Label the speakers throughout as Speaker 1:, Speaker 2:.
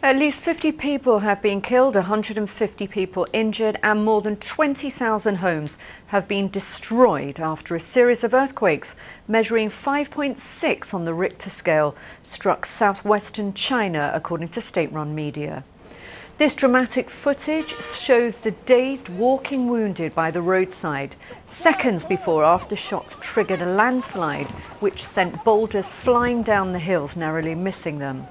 Speaker 1: At least 50 people have been killed, 150 people injured, and more than 20,000 homes have been destroyed after a series of earthquakes measuring 5.6 on the Richter scale struck southwestern China, according to state-run media. This dramatic footage shows the dazed walking wounded by the roadside, seconds before aftershocks triggered a landslide which sent boulders flying down the hills, narrowly missing them.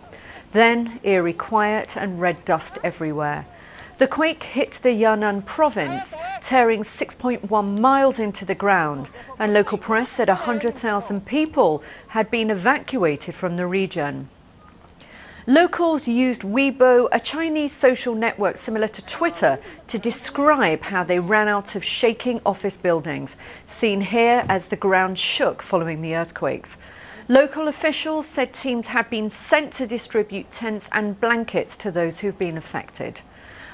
Speaker 1: Then eerie quiet and red dust everywhere. The quake hit the Yunnan province, tearing 6.1 miles into the ground, and local press said 100,000 people had been evacuated from the region. Locals used Weibo, a Chinese social network similar to Twitter, to describe how they ran out of shaking office buildings, seen here as the ground shook following the earthquakes. Local officials said teams had been sent to distribute tents and blankets to those who've been affected.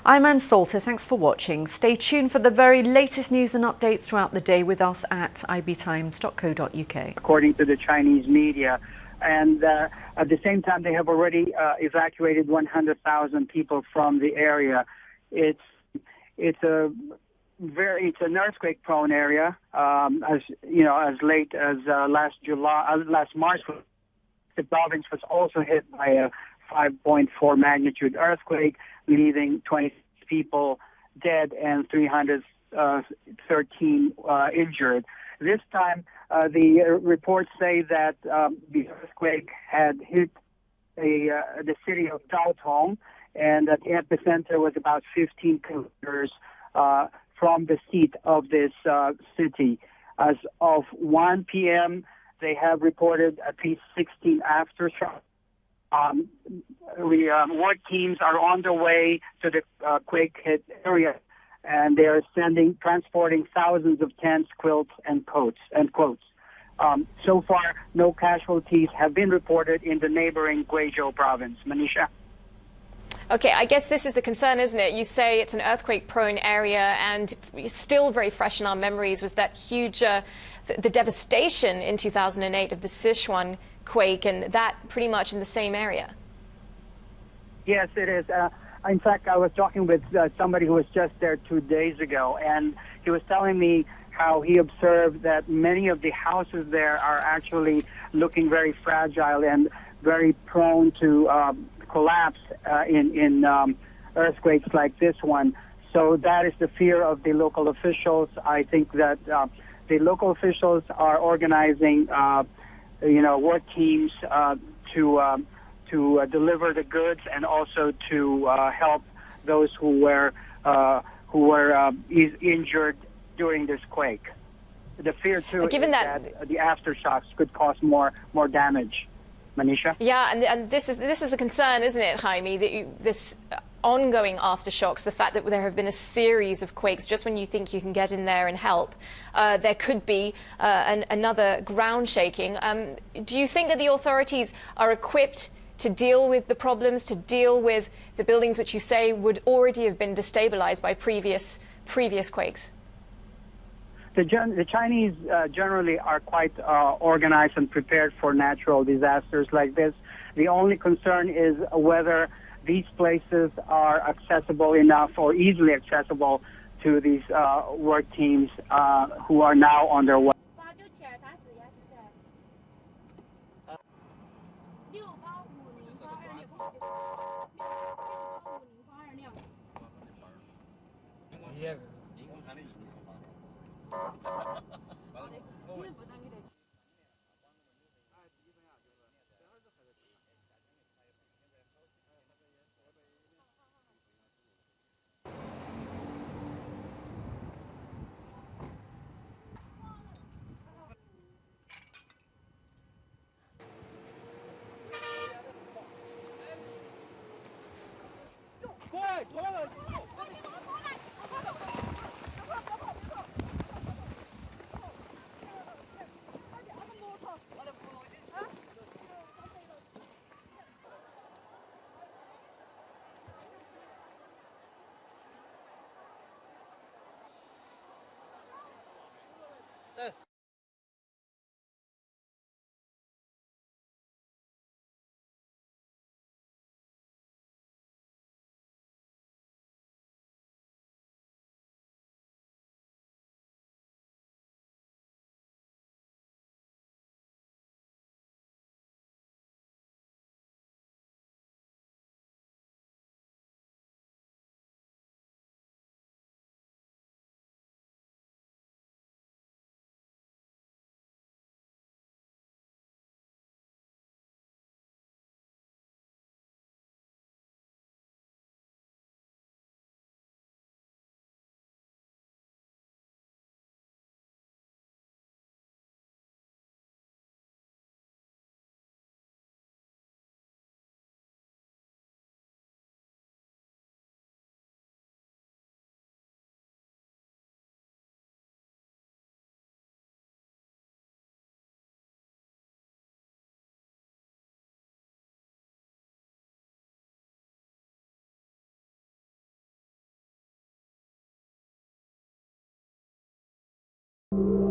Speaker 1: I'm Anne Salter, thanks for watching. Stay tuned for the very latest news and updates throughout the day with us at ibtimes.co.uk.
Speaker 2: According to the Chinese media, and at the same time they have already evacuated 100,000 people from the area. It's an earthquake-prone area. As you know, as late as last March, the province was also hit by a 5.4 magnitude earthquake, leaving 20 people dead and 313 injured. This time, the reports say that the earthquake had hit the city of Taotong, and that the epicenter was about 15 kilometers from the seat of this city. As of 1 p.m., they have reported at least 16 aftershocks. Work teams are on their way to the quake-hit area, and they are transporting thousands of tents, quilts, and coats. So far, no casualties have been reported in the neighboring Guizhou province. Manisha?
Speaker 3: Okay, I guess this is the concern, isn't it? You say it's an earthquake-prone area, and still very fresh in our memories was that huge, the devastation in 2008 of the Sichuan quake, and that pretty much in the same area.
Speaker 2: Yes, it is. In fact, I was talking with somebody who was just there 2 days ago, and he was telling me how he observed that many of the houses there are actually looking very fragile and very prone to collapse in earthquakes like this one. So that is the fear of the local officials. I think that the local officials are organizing, work teams to deliver the goods and also to help those who were injured during this quake. The fear too is that the aftershocks could cause more damage. Manisha?
Speaker 3: Yeah, and this is a concern, isn't it, Jaime? This ongoing aftershocks, the fact that there have been a series of quakes, just when you think you can get in there and help, there could be another ground shaking. Do you think that the authorities are equipped to deal with the problems, to deal with the buildings which you say would already have been destabilized by previous quakes?
Speaker 2: The Chinese generally are quite organized and prepared for natural disasters like this. The only concern is whether these places are accessible enough or easily accessible to these work teams who are now on their way.
Speaker 1: you.